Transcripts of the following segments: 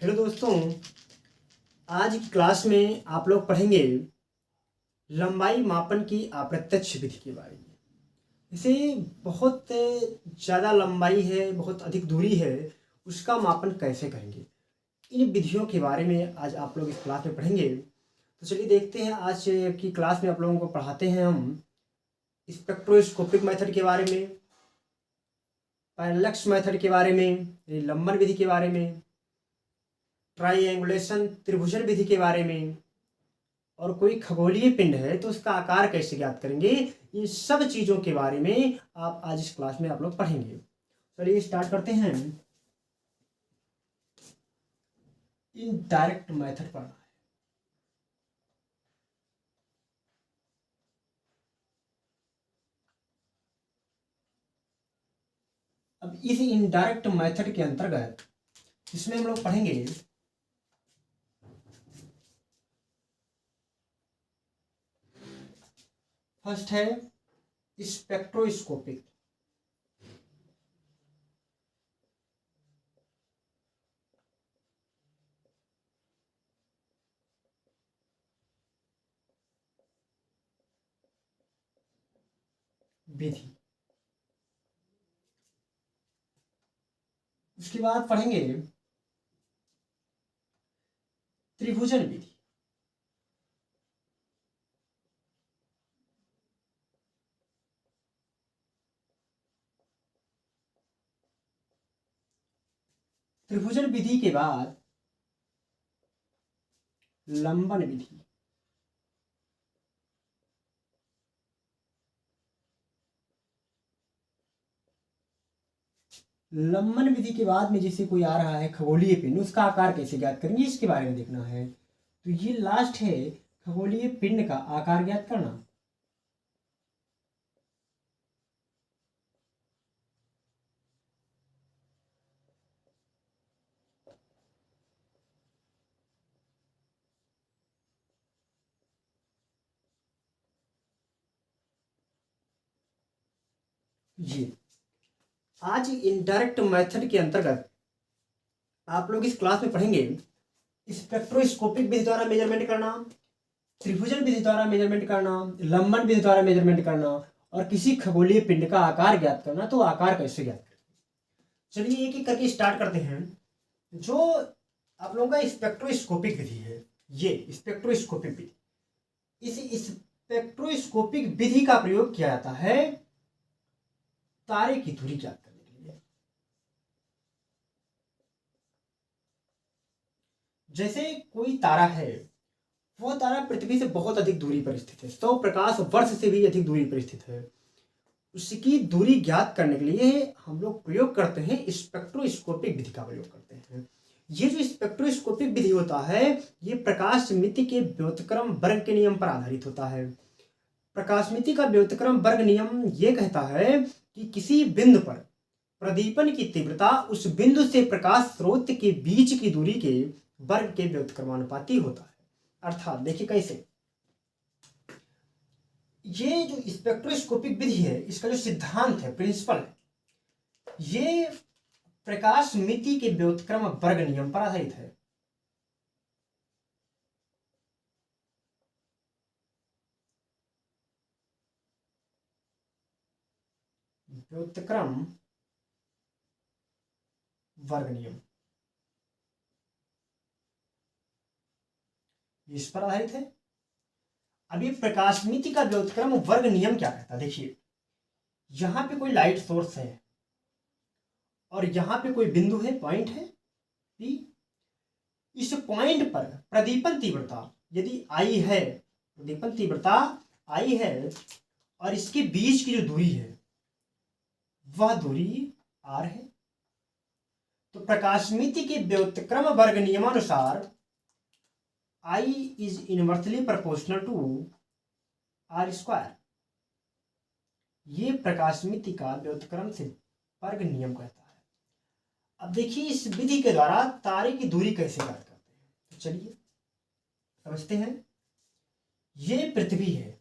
Hello दोस्तों, आज की क्लास में आप लोग पढ़ेंगे लंबाई मापन की अप्रत्यक्ष विधि के बारे में। इसे बहुत ज़्यादा लंबाई है, बहुत अधिक दूरी है, उसका मापन कैसे करेंगे, इन विधियों के बारे में आज आप लोग इस क्लास में पढ़ेंगे। तो चलिए देखते हैं, आज की क्लास में आप लोगों को पढ़ाते हैं हम स्पेक्ट्रोस्कोपिक मेथड के बारे में, पैरेलक्स मेथड के बारे में, लंबन विधि के बारे में, ट्राइएंगुलेशन त्रिभुजन विधि के बारे में, और कोई खगोलीय पिंड है तो उसका आकार कैसे ज्ञात करेंगे। ये सब चीज़ों के बारे में आप आज इस क्लास में आप लोग पढ़ेंगे। चलिए स्टार्ट करते हैं। इनडायरेक्ट मेथड पढ़ना है। अब इस इनडायरेक्ट मेथड के अंतर्गत इसमें हम लोग पढ़ेंगे फर्स्ट है स्पेक्ट्रोस्कोपिक। विधि, उसके बाद पढ़ेंगे त्रिभुजन विधि। त्रिभुजन विधि के बाद लंबन विधि। लंबन विधि के बाद में जैसे कोई आ रहा है खगोलीय पिंड, उसका आकार कैसे ज्ञात करेंगे इसके बारे में देखना है। तो ये लास्ट है, खगोलीय पिंड का आकार ज्ञात करना। जी, आज इनडायरेक्ट मेथड के अंतर्गत आप लोग इस क्लास में पढ़ेंगे स्पेक्ट्रोस्कोपिक विधि द्वारा मेजरमेंट करना, त्रिभुजन विधि द्वारा मेजरमेंट करना, लंबन विधि द्वारा मेजरमेंट करना, और किसी खगोलीय पिंड का आकार ज्ञात करना। तो आकार कैसे ज्ञात करें, चलिए एक एक करके स्टार्ट करते हैं। जो आप लोगों का स्पेक्ट्रोस्कोपिक विधि है, ये स्पेक्ट्रोस्कोपिक विधि, इस स्पेक्ट्रोस्कोपिक विधि का प्रयोग किया जाता है तारे की दूरी ज्ञात करने के लिए। जैसे कोई तारा है, वह तारा पृथ्वी से बहुत अधिक दूरी पर स्थित है, 100 प्रकाश वर्ष से भी अधिक दूरी पर स्थित है। उसकी दूरी ज्ञात करने के लिए हम लोग प्रयोग करते हैं स्पेक्ट्रोस्कोपिक विधि का प्रयोग करते हैं। ये जो स्पेक्ट्रोस्कोपिक विधि होता है, ये प्रकाशमिति के व्युत्क्रम वर्ग के नियम पर आधारित होता है। प्रकाशमिति का व्युत्क्रम वर्ग नियम ये कहता है कि किसी बिंदु पर प्रदीपन की तीव्रता उस बिंदु से प्रकाश स्रोत के बीच की दूरी के वर्ग के व्युत्क्रमानुपाती होता है। अर्थात देखिए कैसे, ये जो स्पेक्ट्रोस्कोपिक विधि है, इसका जो सिद्धांत है, प्रिंसिपल है, ये प्रकाश मिति के व्युत्क्रम वर्ग नियम पर आधारित है। व्युत्क्रम वर्ग नियम इस पर आधारित है। अभी प्रकाशमिति का व्युत्क्रम वर्ग नियम क्या कहता है, देखिए यहां पे कोई लाइट सोर्स है और यहां पे कोई बिंदु है, पॉइंट है P। इस पॉइंट पर प्रदीपन तीव्रता यदि I है, प्रदीपन तीव्रता I है, और इसके बीच की जो दूरी है वह दूरी R है। तो प्रकाशमिति के व्युत्क्रम वर्ग नियमानुसार I is inversely proportional to R square. ये प्रकाशमिति का व्युत्क्रम से वर्ग नियम कहता है। अब देखिए इस विधि के द्वारा तारे की दूरी कैसे ज्ञात करते हैं, तो चलिए समझते हैं। ये पृथ्वी है,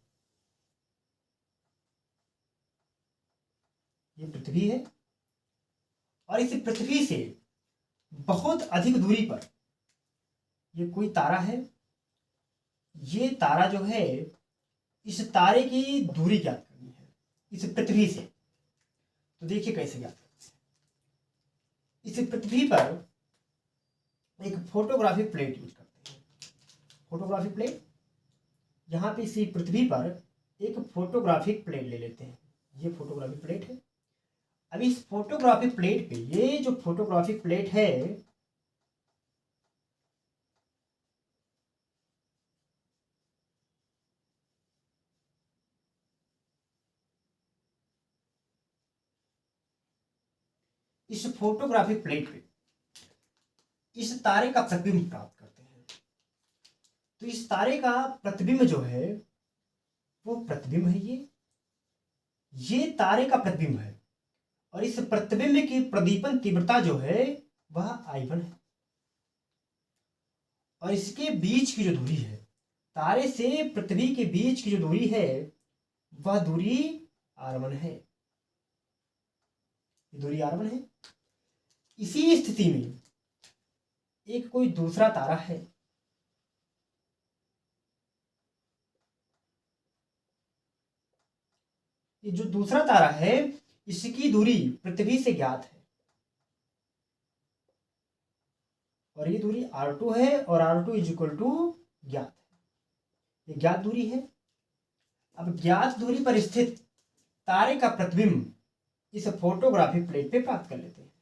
ये पृथ्वी है, और इस पृथ्वी से बहुत अधिक दूरी पर ये कोई तारा है, ये तारा जो है, इस तारे की दूरी ज्ञात करनी है इस पृथ्वी से। तो देखिए कैसे ज्ञात करते हैं। इस पृथ्वी पर एक फोटोग्राफिक प्लेट यूज करते हैं। फोटोग्राफिक प्लेट, यहाँ पे इसी पृथ्वी पर एक फोटोग्राफिक प्लेट ले लेते हैं। ये फोटोग्राफिक प्लेट है। अब इस फोटोग्राफिक प्लेट पे, ये जो फोटोग्राफिक प्लेट है, इस फोटोग्राफिक प्लेट पे इस तारे का प्रतिबिंब प्राप्त करते हैं। तो इस तारे का प्रतिबिंब जो है वो प्रतिबिंब है, ये तारे का प्रतिबिंब है। और इस प्रतिबिंब की प्रदीपन तीव्रता जो है वह I1 है। और इसके बीच की जो दूरी है, तारे से पृथ्वी के बीच की जो दूरी है वह दूरी R1 है। दूरी R1 है। इसी स्थिति में एक कोई दूसरा तारा है, ये जो दूसरा तारा है इसकी दूरी पृथ्वी से ज्ञात है, और ये दूरी R2 है, और R2 इज इक्वल टू ज्ञात है, ये ज्ञात दूरी है। अब ज्ञात दूरी पर स्थित तारे का प्रतिबिंब इस फोटोग्राफिक प्लेट पे प्राप्त कर लेते हैं,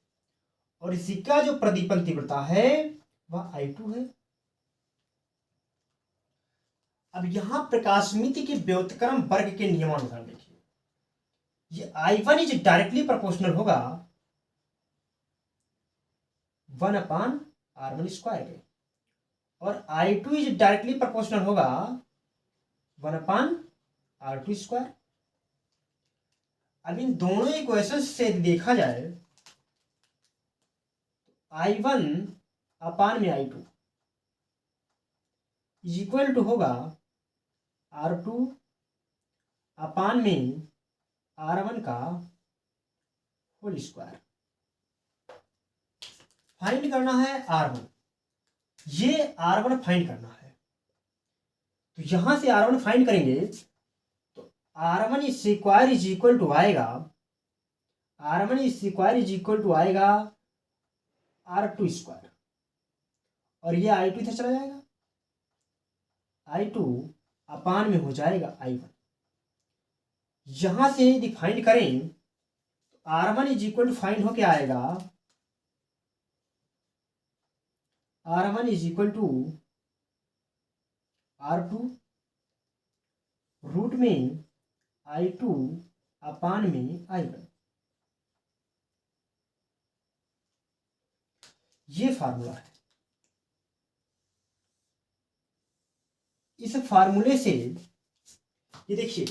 और इसी का जो प्रदीपन तीव्रता है वह I2 है। अब यहां प्रकाशमिति के व्युत्क्रम वर्ग के नियमानुसार देखिए, ये I1 इज डायरेक्टली प्रोपोर्शनल होगा 1/R1 स्क्वायर के, और I2 इज डायरेक्टली प्रोपोर्शनल होगा 1/R2 स्क्वायर। अब इन दोनों इक्वेशन से देखा जाए तो I1/I2 इज इक्वल टू होगा R2/R1 का होल स्क्वायर। फाइंड करना है R1, ये R1 फाइंड करना है। तो यहां से R1 फाइंड करेंगे तो R1 square is equal to आएगा, R1 square is equal to आएगा R2 स्क्वायर, और ये I2 इधर चला जाएगा, I2 अपान में हो जाएगा I1। यहां से यदि फाइंड करें तो R1 is equal to find होके आएगा, R1 is equal to R2 root में I2 अपान में I1। ये फार्मूला है। इस फार्मूले से ये देखिए,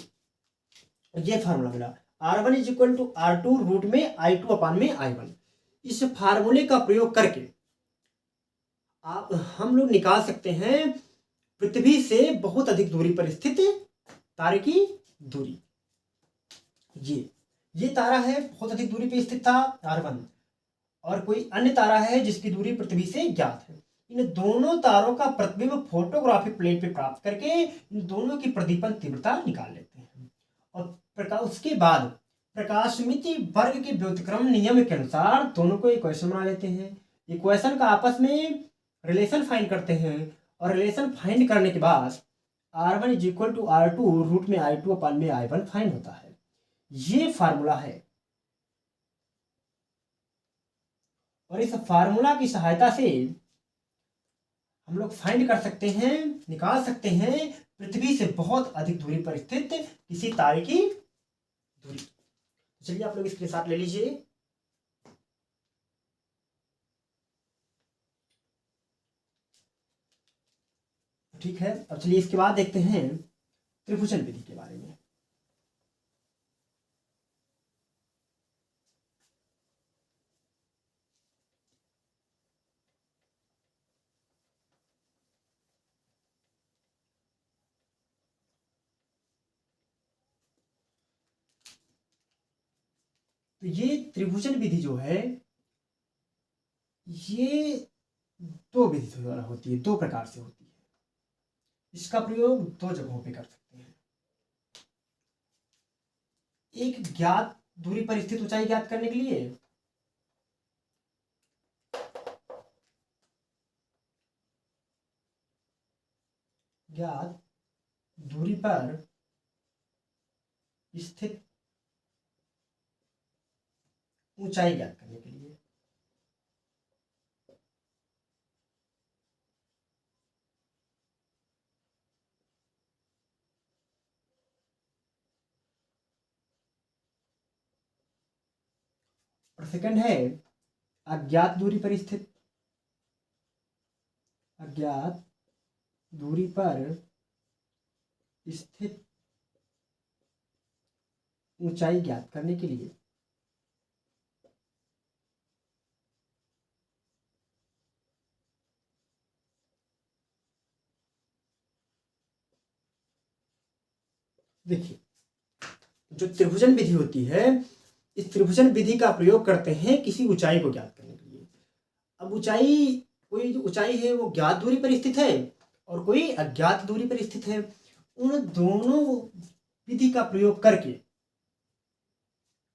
ये फार्मूला मिला R1 is equal to R2 root में I2 अपान में I1। इस फार्मूले का प्रयोग करके आप हम लोग निकाल सकते हैं पृथ्वी से बहुत अधिक दूरी पर स्थित तारे की दूरी। ये तारा है, बहुत अधिक दूरी पर स्थित था R1, और कोई अन्य तारा है जिसकी दूरी पृथ्वी से ज्ञात है। इन दोनों तारों का प्रतिबिंब फोटोग्राफिक प्लेट पे प्राप्त करके इन दोनों की प्रदीपन तीव्रता निकाल लेते हैं, और उसके बाद प्रकाशमिति वर्ग के व्युत्क्रम नियम के अनुसार दोनों को इक्वेशन बना लेते हैं। इक्वेशन का आपस में रिलेशन फाइंड करते हैं, और रिलेशन फाइंड करने के बाद R1 is equal to R2 root में I2 अपान में I1 फाइंड होता है। ये फार्मूला है, और इस फार्मूला की सहायता से हम लोग फाइंड कर सकते हैं, निकाल सकते हैं पृथ्वी से बहुत अधिक दूरी पर स्थित किसी तारे की दूरी। चलिए आप लोग इसके साथ ले लीजिए। ठीक है, अब चलिए इसके बाद देखते हैं त्रिभुजन विधि के बारे में। तो ये त्रिभुजन विधि जो है, ये दो विधि द्वारा होती है, दो प्रकार से होती है। इसका प्रयोग दो जगहों पे कर सकते हैं। एक ज्ञात दूरी पर स्थित ऊंचाई ज्ञात करने के लिए, ज्ञात दूरी पर स्थित ऊंचाई ज्ञात करने के लिए, और सेकंड है अज्ञात दूरी पर स्थित, अज्ञात दूरी पर स्थित ऊंचाई ज्ञात करने के लिए। देखिए, जो त्रिभुजन विधि होती है, इस त्रिभुजन विधि का प्रयोग करते हैं किसी ऊंचाई को ज्ञात करने के लिए। अब ऊंचाई, कोई जो ऊंचाई है वो ज्ञात दूरी पर स्थित है और कोई अज्ञात दूरी पर स्थित है। उन दोनों विधि का प्रयोग करके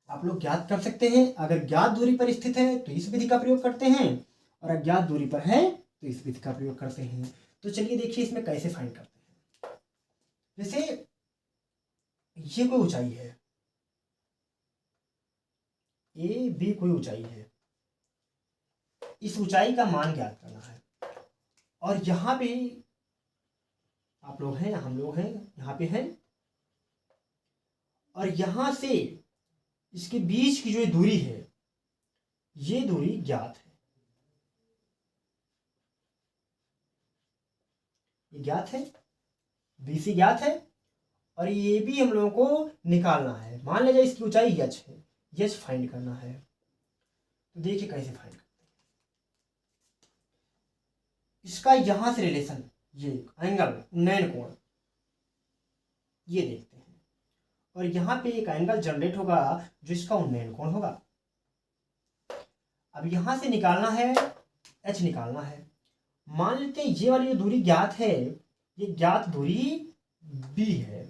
आप लोग ज्ञात कर सकते हैं। अगर ज्ञात दूरी पर स्थित है तो इस विधि का प्रयोग करते हैं, और अज्ञात दूरी पर है तो इस विधि का प्रयोग करते हैं। तो चलिए देखिए इसमें कैसे फाइंड करते हैं। जैसे ये कोई ऊंचाई है, ए बी कोई ऊंचाई है, इस ऊंचाई का मान ज्ञात करना है। और यहां पे आप लोग हैं, हम लोग हैं, यहाँ पे हैं, और यहां से इसके बीच की जो दूरी है, ये दूरी ज्ञात है, ये ज्ञात है, BC ज्ञात है, और ये भी हम लोगों को निकालना है। मान लीजिए इसकी ऊंचाई h है, h फाइंड करना है। तो देखिए कैसे फाइंड करते हैं। इसका यहां से रिलेशन, ये एंगल उन्नयन कोण, ये देखते हैं, और यहां पे एक एंगल जनरेट होगा जो इसका उन्नयन कोण होगा। अब यहां से निकालना है, h निकालना है। मान लेते हैं ये वाली जो दूरी ज्ञात है, ये ज्ञात दूरी b है।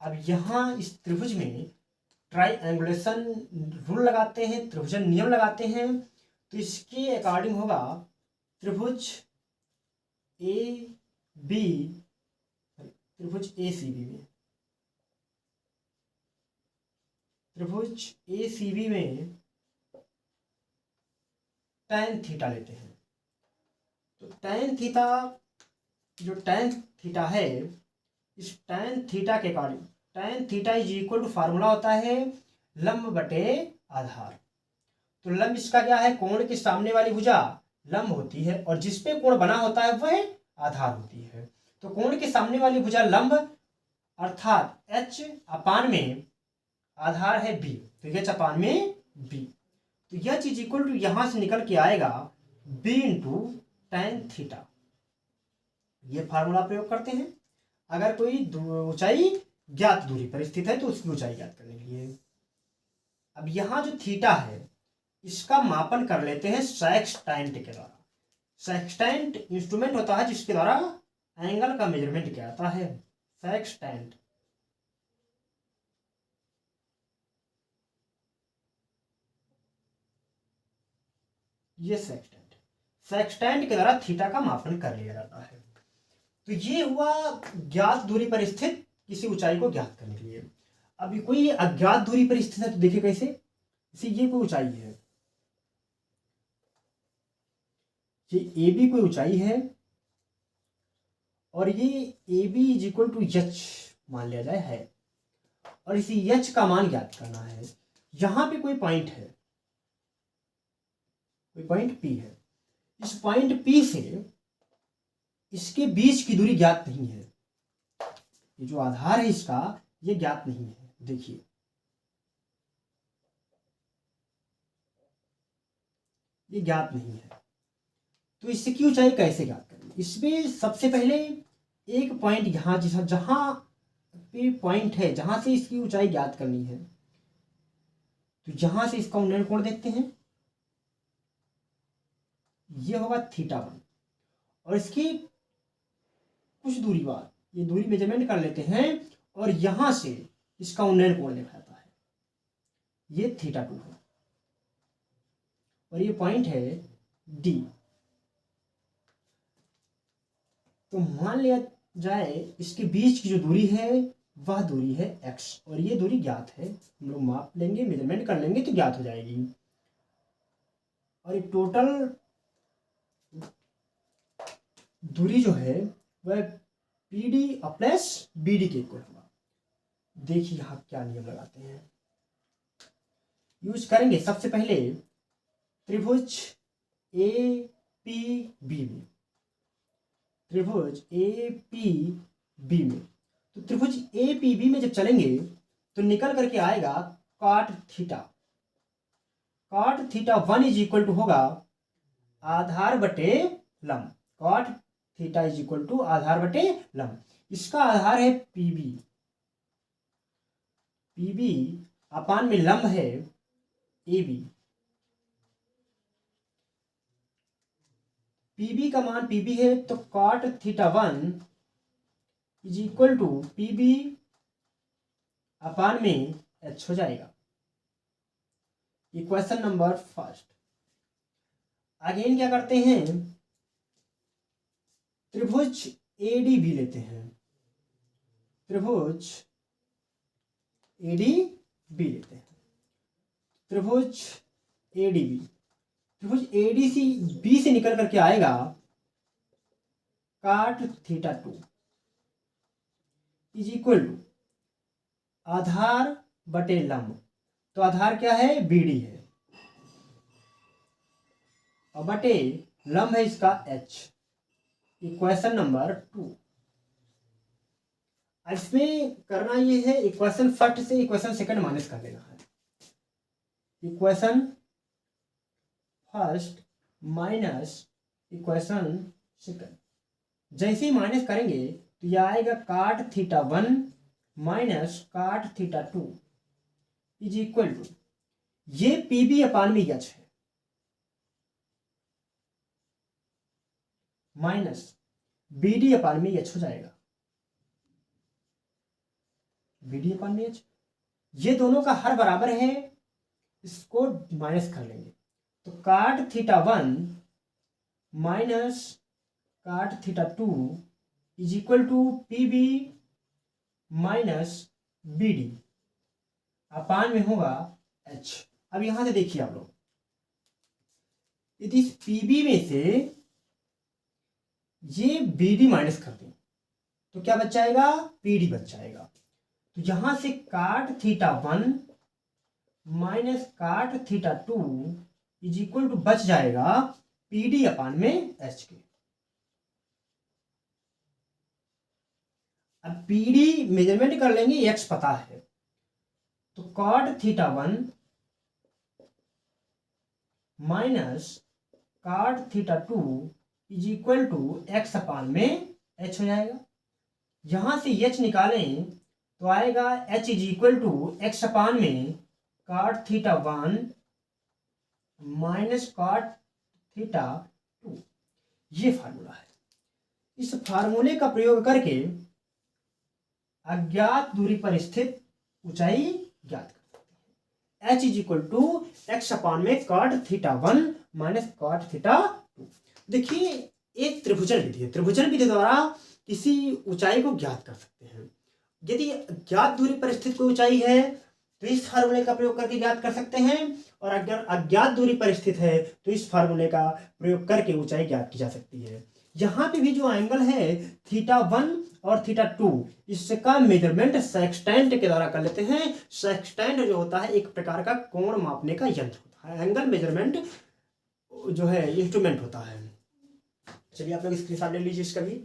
अब यहां इस त्रिभुज में ट्राइएंगुलेशन रूल लगाते हैं, त्रिभुजन नियम लगाते हैं। तो इसके अकॉर्डिंग होगा त्रिभुज ए बी, त्रिभुज ए सी बी में, त्रिभुज ए सी बी में tan थीटा लेते हैं। तो tan थीटा, जो tan थीटा है, इस tan थीटा के according, tan theta is equal to formula होता है लंब बटे आधार। तो लंब इसका क्या है, कोण के सामने वाली भुजा लंब होती है, और जिसपे कोण बना होता है वह आधार होती है। तो कोण के सामने वाली भुजा लंब अर्थात h अपान में आधार है b, तो h अपान में b। तो यह चीज इक्वल टू यहां से निकल के आएगा b इंटू tan थीटा। ये फार्मूला प्रयोग करते हैं अगर कोई ऊंचाई ज्ञात दूरी पर स्थित है तो उसकी ऊंचाई ज्ञात करने के लिए। अब यहां जो थीटा है इसका मापन कर लेते हैं सेक्सटेंट के द्वारा। सेक्सटेंट इंस्ट्रूमेंट होता है जिसके द्वारा एंगल का मेजरमेंट किया जाता है, सेक्सटेंट। ये सेक्सटेंट के द्वारा थीटा का मापन कर लिया जाता है। तो ये हुआ ज्ञात दूरी पर स्थित किसी ऊंचाई को ज्ञात करने के लिए। अभी कोई अज्ञात दूरी पर स्थित है तो देखिए कैसे। जैसे ये कोई ऊंचाई है, ये ए बी कोई ऊंचाई है, और ये A B is equal to H मान लिया जाए है, और इसी एच का मान ज्ञात करना है। यहां पे कोई पॉइंट है, कोई पॉइंट पी है, इस पॉइंट पी से इसके बीच की दूरी ज्ञात नहीं है। ये जो आधार है इसका, ये ज्ञात नहीं है। देखिए ये ज्ञात नहीं है, तो इसकी ऊंचाई कैसे ज्ञात करें। इसमें सबसे पहले एक पॉइंट यहां, जहां पे पॉइंट है जहां से इसकी ऊंचाई ज्ञात करनी है, तो यहां से इसका उन्नयन कोण देखते हैं। ये होगा θ1 और इसकी कुछ दूरी बाद ये दूरी मेजरमेंट कर लेते हैं और यहां से इसका उन्नयन कोण देखा जाता है, ये θ2 है और ये पॉइंट है D। तो मान लिया जाए इसके बीच की जो दूरी है वह दूरी है x और ये दूरी ज्ञात है, हम लोग माप लेंगे मेजरमेंट कर लेंगे तो ज्ञात हो जाएगी। और ये टोटल दूरी जो है वह PD प्लस BD के इक्वल होगा। देखिए यहां क्या नियम लगाते हैं, यूज करेंगे सबसे पहले त्रिभुज APB में, त्रिभुज APB में, तो त्रिभुज APB में जब चलेंगे तो निकल करके आएगा cot theta, cot θ1 is equal to होगा आधार बटे लंब, cot theta is equal to आधार बटे लंब। इसका आधार है PB, PB अपान में लंब है AB, PB का मान PB है तो cot θ1 is equal to PB upon में H हो जाएगा। Equation number first. अगेन क्या करते हैं, त्रिभुज ADB लेते हैं, त्रिभुज ADB लेते हैं, त्रिभुज ADB, त्रिभुज ADB से निकल करके आएगा cot θ2 इज इक्वल टू आधार बटे लंब, तो आधार क्या है BD है और बटे लंब है इसका H। Equation number 2। इसमें करना ये है इक्वेशन फर्स्ट से इक्वेशन सेकंड माइनस कर देना है, equation first minus equation second. जैसे ही माइनस करेंगे तो यह आएगा cot θ1 minus cot θ2 is equal to ये PB अपान में H है माइनस BD अपान में H हो जाएगा, BD अपान में H। ये दोनों का हर बराबर है, इसको माइनस कर लेंगे तो cot θ1 minus cot θ2 is equal to PB minus BD upon में होगा H। अब यहां से देखिए आप लोग, यदि इस PB में से ये BD माइनस कर दें तो क्या बच जाएगा, PD बच जाएगा। तो यहां से cot θ1 minus cot θ2 is equal to बच जाएगा PD अपान में H के। अब PD मेजरमेंट कर लेंगे, X पता है तो cot θ1 minus cot θ2 is equal to X upon में H हो जाएगा। यहां से H निकालें तो आएगा H is equal to X upon में cot θ1 माइनस cot θ2। ये फार्मूला है। इस फार्मूले का प्रयोग करके अज्ञात दूरी पर स्थित ऊंचाई ज्ञात कर सकते हैं। H is equal to X upon में cot θ1 माइनस cot θ2। देखिए एक त्रिभुजन विधि है, त्रिभुजन विधि द्वारा किसी ऊंचाई को ज्ञात कर सकते हैं। यदि ज्ञात दूरी पर स्थित कोई ऊंचाई है तो इस फार्मूले का प्रयोग करके ज्ञात कर सकते हैं, और अगर अज्ञात दूरी पर स्थित है तो इस फार्मूले का प्रयोग करके ऊंचाई ज्ञात की जा सकती है। यहाँ पे भी जो एंगल है θ1 और θ2 इसका मेजरमेंट सेक्सटेंट के द्वारा कर लेते हैं। सेक्सटेंट जो होता है एक प्रकार का कोण मापने का यंत्र होता है, एंगल मेजरमेंट जो है इंस्ट्रूमेंट होता है। चलिए आप लोग स्क्रीनशॉट ले लीजिए इसका भी।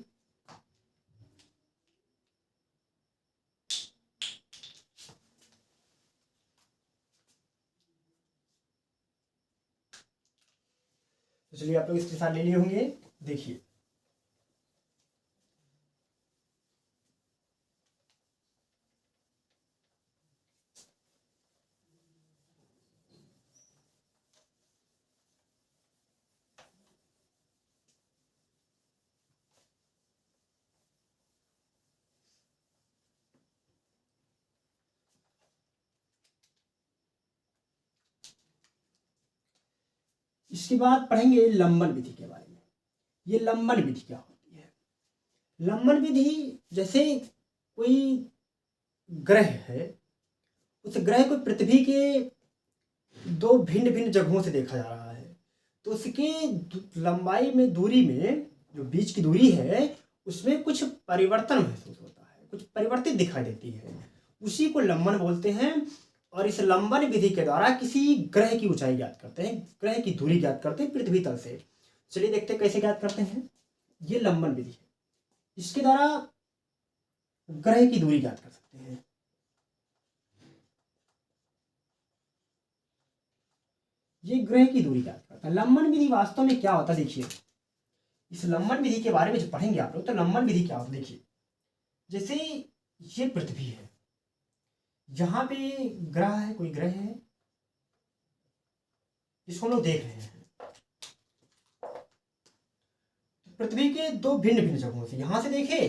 तो चलिए आप लोग स्क्रीनशॉट ले लिए होंगे, देखिए इसके बाद पढ़ेंगे लंबन विधि के बारे में। ये लंबन विधि क्या होती है? लंबन विधि, जैसे कोई ग्रह है, उस ग्रह को पृथ्वी के दो भिन्न भिन्न जगहों से देखा जा रहा है, तो उसके लंबाई में, दूरी में, जो बीच की दूरी है उसमें कुछ परिवर्तन महसूस होता है, कुछ परिवर्तित दिखाई देती है, उसी को लंबन बोलते हैं। और इस लंबन विधि के द्वारा किसी ग्रह की ऊंचाई ज्ञात करते हैं, ग्रह की दूरी ज्ञात करते हैं पृथ्वी तल से। चलिए देखते हैं कैसे ज्ञात करते हैं। ये लंबन विधि है, इसके द्वारा ग्रह की दूरी ज्ञात कर सकते हैं। ये ग्रह की दूरी ज्ञात करता है। लंबन विधि वास्तव में क्या होता है देखिए, इस लंबन विधि के बारे में जब पढ़ेंगे आप लोग, तो लंबन विधि क्या होता है देखिए। जैसे ये पृथ्वी है, जहां पे ग्रह है, कोई ग्रह है, इसको हम लोग देख रहे हैं। पृथ्वी के दो भिन्न भिन्न जगहों से, यहां से देखे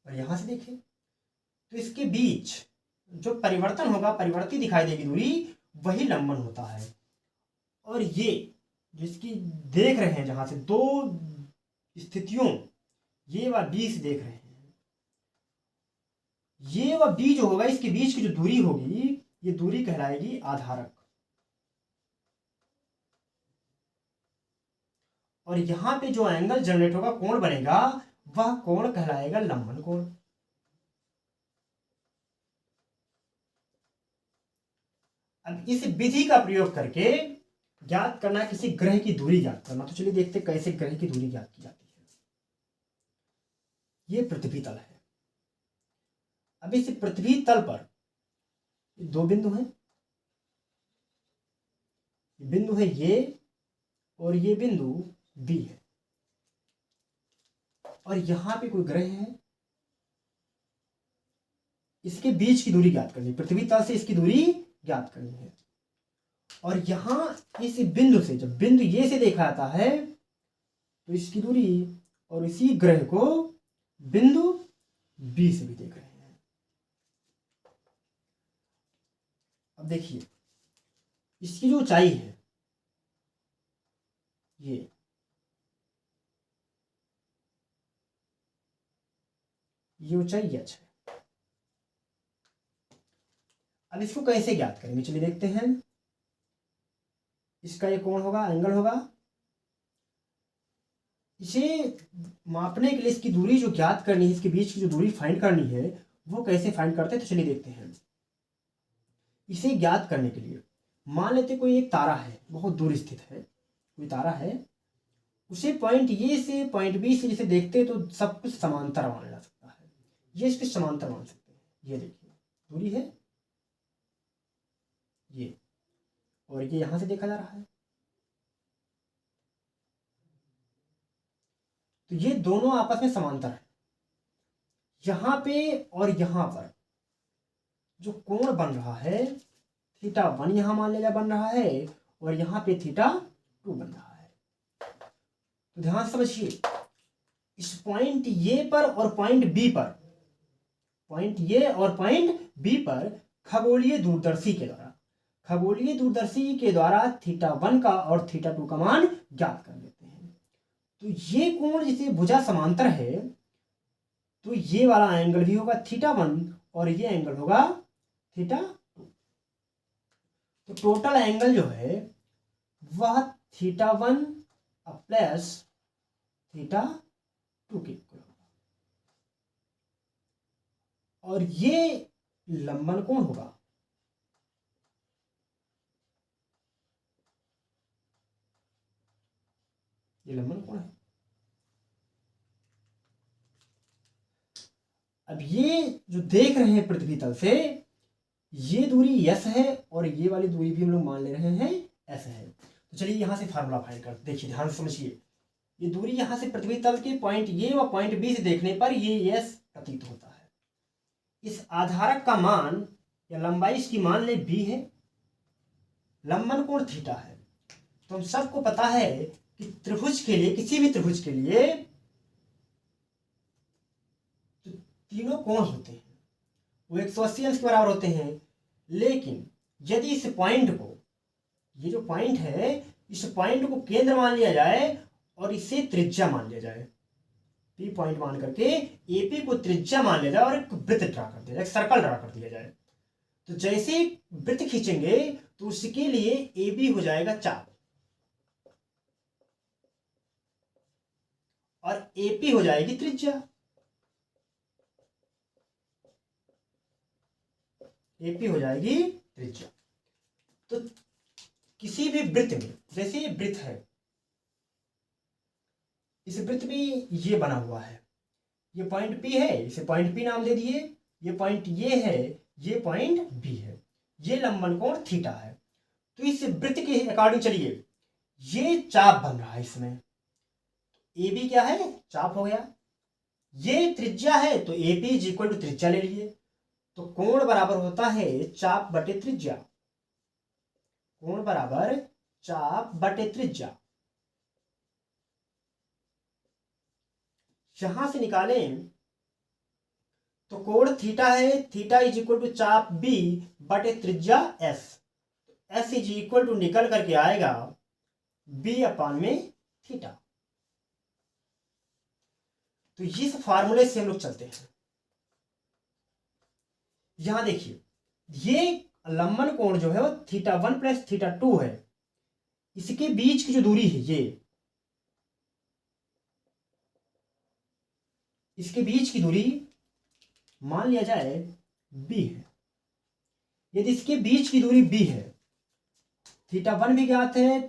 और यहां से देखे, तो इसके बीच जो परिवर्तन होगा, परिवर्तित दिखाई देगी दूरी, वही लंबन होता है। और ये जिसकी देख रहे हैं, जहां से दो स्थितियों, ये व बी से देख रहे हैं, ये व बी जो होगा, इसके बीच की जो दूरी होगी, ये दूरी कहलाएगी आधारक। और यहां पे जो एंगल जनरेट होगा, कोण बनेगा, वह कोण कहलाएगा लंबन कोण। अब इस विधि का प्रयोग करके ज्ञात करना, किसी ग्रह की दूरी ज्ञात करना। तो चलिए देखते कैसे ग्रह की दूरी ज्ञात की जाती है। ये पृथ्वी तल है। अब इस पृथ्वी तल पर दो बिंदु हैं, बिंदु है ये, और ये बिंदु बी है। और यहां पे कोई ग्रह है, इसके बीच की दूरी ज्ञात करनी है, पृथ्वी तल से इसकी दूरी ज्ञात करनी है। और यहां इस बिंदु से, जब बिंदु ये से देखा जाता है, तो इसकी दूरी, और इसी ग्रह को बिंदु बी से भी देख रहे हैं। अब देखिए, इसकी जो ऊंचाई है, ये ऊंचाई h है। अब इसको कैसे ज्ञात करेंगे, चलिए देखते हैं। इसका ये कोण होगा, एंगल होगा। इसे मापने के लिए इसकी दूरी जो ज्ञात करनी है, इसके बीच की जो दूरी फाइंड करनी है, वो कैसे फाइंड करते हैं, तो चलिए देखते हैं। इसे ज्ञात करने के लिए मान लेते कोई एक तारा है, बहुत दूर स्थित है, कोई तारा है, उसे पॉइंट ए से पॉइंट बी से जिसे देखते हैं तो सब कुछ समांतर माना जा सकता है। ये इसके समांतर मान सकते हैं। ये देखिए दूरी है ये, और ये यहां से देखा जा रहा है, तो ये दोनों आपस में समांतर है। यहां पे और यहां पर जो कोण बन रहा है, θ1 यहां मान लिया बन रहा है, और यहां पे θ2 बन रहा है। तो ध्यान से समझिए, इस पॉइंट ए पर और पॉइंट बी पर, पॉइंट ए और पॉइंट बी पर खगोलीय दूरदर्शी के द्वारा, खगोलीय दूरदर्शी के द्वारा θ1 का और θ2 का मान ज्ञात कर लेते हैं। तो ये कोण जिसे भुजा समांतर है, तो ये वाला एंगल भी होगा θ1, और ये एंगल होगा θ2। तो टोटल एंगल जो है वह θ1 प्लस θ2 के इक्वल होगा, और ये लंबन कोण होगा। ये लंबन कोण है। अब ये जो देख रहे हैं पृथ्वी तल से, ये दूरी s है, और ये वाली दूरी भी हम लोग मान ले रहे हैं s है। तो चलिए यहां से फार्मूला फाइंड करते, देखिए ध्यान से समझिए। ये दूरी यहां से पृथ्वी तल के पॉइंट ए व पॉइंट बी से देखने पर ये s प्रतीत होता है। इस आधारक का मान या लंबाई इसकी मान ले b है, लंबन कोण थीटा है। तो हम सबको पता है कि त्रिभुज के लिए, किसी भी त्रिभुज के लिए तो तीनों कोण होते हैं, वो 180 अंश के बराबर होते हैं। लेकिन यदि इस पॉइंट को, ये जो पॉइंट है, इस पॉइंट को केंद्र मान लिया जाए और इसे त्रिज्या मान लिया जाए। पी पॉइंट मान करके एपी को त्रिज्या मान लिया जाए और एक वृत्त ड्रा कर दिया जाए, एक सर्कल ड्रा कर दिया जाए। तो जैसे वृत्त खींचेंगे तो उसके लिए ए बी हो जाएगा चाप और एपी हो जाएगी त्रिज्या। एपी हो जाएगी त्रिज्या। तो किसी भी वृत्त में, जैसे ये वृत्त है, इस वृत्त में ये बना हुआ है, ये पॉइंट पी है, इसे पॉइंट पी नाम दे दिए। ये पॉइंट ये है, ये पॉइंट बी है, ये लंबन कोण थीटा है। तो इस वृत्त के अकॉर्डिंग चलिए, ये चाप बन रहा है, इसमें ए बी क्या है, चाप हो गया। ये त्रिज्या है तो A B is equal to त्रिज्या ले लीजिए। तो कोण बराबर होता है चाप बटे त्रिज्या। कोण बराबर चाप बटे त्रिज्या। यहां से निकालें तो कोण थीटा है, थीटा इज इक्वल टू चाप बी बटे त्रिज्या S. S is equal to निकल करके आएगा बी अपान में थीटा। तो इस फार्मूले से हम लोग चलते हैं। यहां देखिए, ये लंबन कोण जो है वो थीटा 1 प्लस थीटा 2 है। इसके बीच की जो दूरी है, ये इसके बीच की दूरी मान लिया जाए b है। यदि इसके बीच की दूरी b है, थीटा 1 भी ज्ञात है,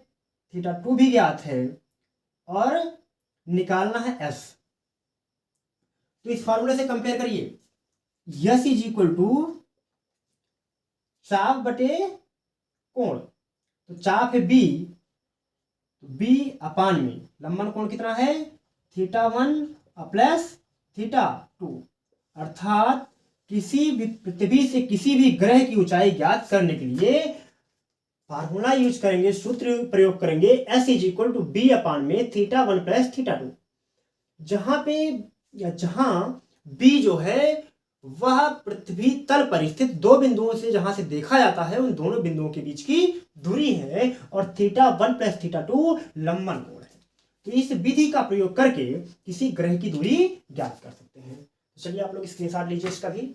थीटा 2 भी ज्ञात है और निकालना है s। तो इस फॉर्मूले से कंपेयर करिए, यस इज इक्वल टू चाप बटे कोण। तो चाप है बी, तो बी अपान में लंबन कोण कितना है, थीटा 1 प्लस थीटा 2। अर्थात किसी भी पृथ्वी से किसी भी ग्रह की ऊंचाई ज्ञात करने के लिए फार्मूला यूज करेंगे, सूत्र प्रयोग करेंगे, S is equal to B upon में थीटा 1 प्लस थीटा 2। जहां पे या जहां बी जो है वह पृथ्वी तल पर स्थित दो बिंदुओं से जहां से देखा जाता है, उन दोनों बिंदुओं के बीच की दूरी है और थीटा 1 प्लस थीटा 2 लंबन कोण है। तो इस विधि का प्रयोग करके किसी ग्रह की दूरी ज्ञात कर सकते हैं। तो चलिए आप लोग स्क्रीनशॉट लीजिए इसका भी।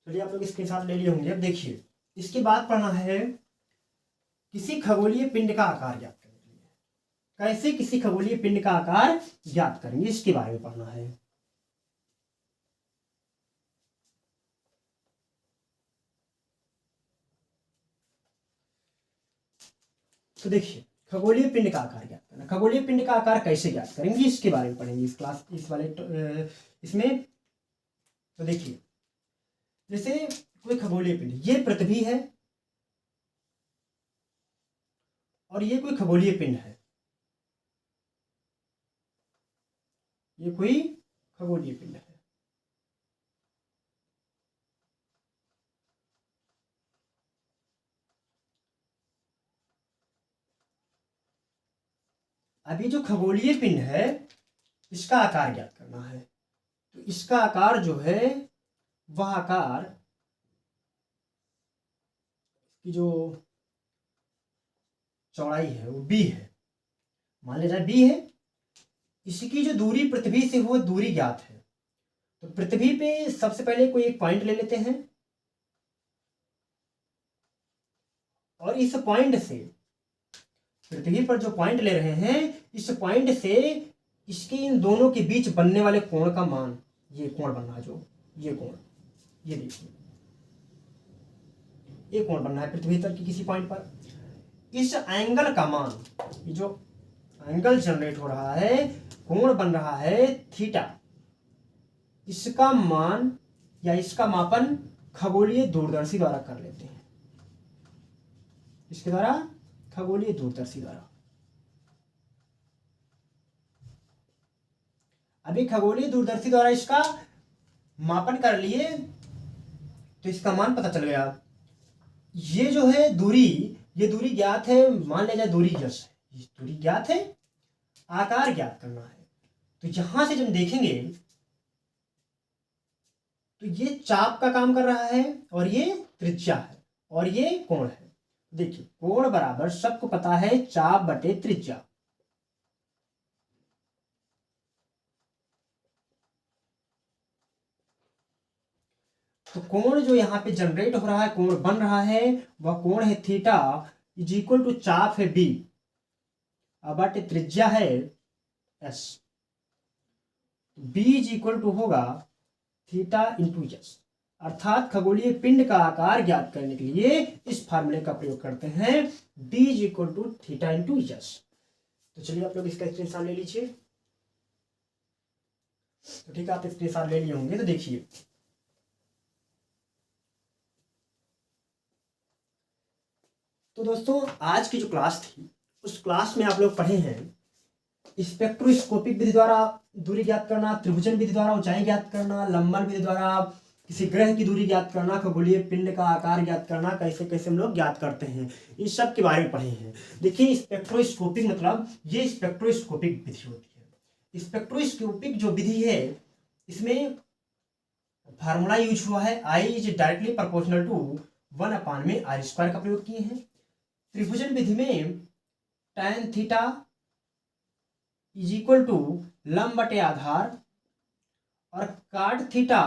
चलिए आप लोग स्क्रीनशॉट ले लिए होंगे। अब देखिए, इसके बाद पढ़ना है किसी खगोलीय पिंड का आकार ज्ञात करने के लिए। कैसे किसी खगोलीय पिंड का आकार ज्ञात करेंगे, इसके बारे में पढ़ना है। तो देखिए, खगोलीय पिंड का आकार ज्ञात करना। खगोलीय पिंड का आकार कैसे ज्ञात करेंगे, इसके बारे में पढ़ेंगे इस क्लास, इस वाले इसमें। तो देखिए, जैसे कोई खगोलीय पिंड, ये पृथ्वी है और ये कोई खगोलीय पिंड है, ये कोई खगोलीय पिंड है। अभी जो खगोलीय पिंड है इसका आकार ज्ञात करना है। तो इसका आकार जो है वह आकार की जो चौड़ाई है वो b है, मान लिया जाए b है। इसकी जो दूरी पृथ्वी से वो दूरी ज्ञात है। तो पृथ्वी पे सबसे पहले कोई एक पॉइंट ले लेते हैं और इस पॉइंट से, पृथ्वी पर जो पॉइंट ले रहे हैं, इस पॉइंट से इसके इन दोनों के बीच बनने वाले कोण का मान, ये कोण बनना है, जो ये कोण, ये देखिए, ये कोण बनना है पृथ्वी तल की किसी पॉइंट पर। इस एंगल का मान, ये जो एंगल जनरेट हो रहा है, कोण बन रहा है थीटा, इसका मान या इसका मापन खगोलीय दूरदर्शी द्वारा कर लेते हैं। इसके द्वारा, खगोलीय दूरदर्शी द्वारा। अभी खगोलीय दूरदर्शी द्वारा इसका मापन कर लिए तो इसका मान पता चल गया। ये जो है दूरी, ये दूरी ज्ञात है, मान लिया जाए दूरी यस है, ये दूरी ज्ञात है, आकार ज्ञात करना है। तो यहां से जब देखेंगे तो ये चाप का काम कर रहा है और ये त्रिज्या है और ये कोण है। देखिए कोण बराबर सबको पता है चाप बटे त्रिज्या। तो कोण जो यहाँ पे जनरेट हो रहा है, कोण बन रहा है, वह कोण है थीटा इज इक्वल टू चाप है बी बटे त्रिज्या है S. B is equal to होगा थीटा इंटू एस, अर्थात खगोलीय पिंड का आकार ज्ञात करने के लिए इस फार्मूले का प्रयोग करते हैं, B is equal to theta into S. तो चलिए आप लोग इसका स्क्रीनशॉट ले लीजिए। तो ठीक है, आप स्क्रीनशॉट ले लिए होंगे। तो देखिए तो दोस्तों आज की जो क्लास थी उस क्लास में आप लोग पढ़े हैं स्पेक्ट्रोस्कोपिक विधि द्वारा दूरी ज्ञात करना, त्रिभुजन विधि द्वारा ऊंचाई ज्ञात करना, लंबन विधि द्वारा किसी ग्रह की दूरी ज्ञात करना, खगोलीय पिंड का आकार ज्ञात करना, कैसे कैसे हम लोग ज्ञात करते हैं, इस सब के बारे में पढ़े हैं। देखिए स्पेक्ट्रोस्कोपिक मतलब ये स्पेक्ट्रोस्कोपिक विधि होती है। स्पेक्ट्रोस्कोपिक जो विधि है इसमें फार्मूला यूज हुआ है आई इज डायरेक्टली प्रोपोर्शनल टू 1 में आर स्क्वायर का प्रयोग किए हैं। त्रिभुजन विधि में tan theta is equal to लंब बटे आधार और cot theta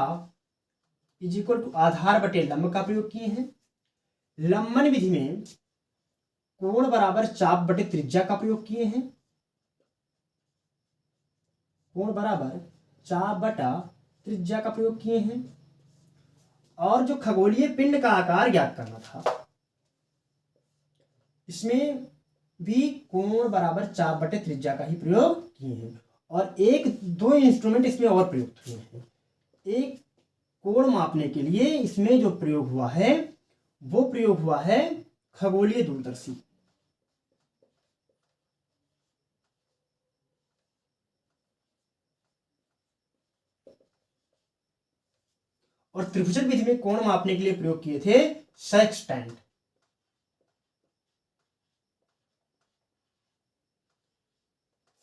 is equal to आधार बटे लंब का प्रयोग किए हैं। लंबन विधि में कोण बराबर चाप बटे त्रिज्या का प्रयोग किए हैं। कोण बराबर चाप बटा त्रिज्या का प्रयोग किए हैं। और जो खगोलीय पिंड का आकार ज्ञात करना था इसमें भी कोण बराबर चाप बटे त्रिज्या का ही प्रयोग किए हैं। और एक दो इंस्ट्रूमेंट इसमें और प्रयुक्त हुए हैं। एक कोण मापने के लिए इसमें जो प्रयोग हुआ है वो प्रयोग हुआ है खगोलीय दूरदर्शी। और त्रिभुजन विधि में कोण मापने के लिए प्रयोग किए थे सेक्सटेंट।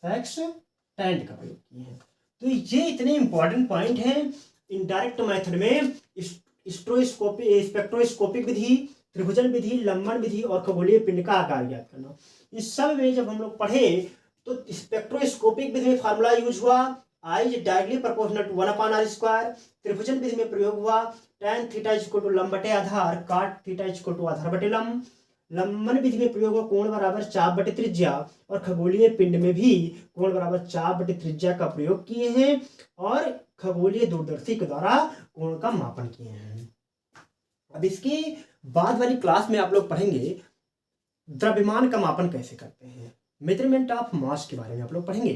सेक्सटेंट का प्रयोग किए हैं। तो ये इतने इंपॉर्टेंट पॉइंट हैं इनडायरेक्ट मेथड में स्पेक्ट्रोस्कोपिक विधि, त्रिभुजन विधि, लंबन विधि और खगोलीय पिंड का आकार ज्ञात करना। इस सब में जब हम लोग पढ़े तो स्पेक्ट्रोस्कोपिक विधि में फार्मूला यूज हुआ I is directly proportional to 1/r square. त्रिभुजन विधि में प्रयोग हुआ tan theta is equal to लंब बटे आधार, cot theta is equal to आधार बटे लंब। लंबन विधि में प्रयोग हुआ कोण बराबर चाप बटे त्रिज्या और खगोलीय पिंड में भी कोण बराबर चाप बटे त्रिज्या का प्रयोग किए हैं और खगोलीय दूरदर्शी के द्वारा कोण का मापन किए हैं। अब इसकी बाद वाली क्लास में आप लोग पढ़ेंगे द्रव्यमान का मापन कैसे करते हैं, मेजरमेंट ऑफ मास के बारे में आप लोग पढ़ेंगे।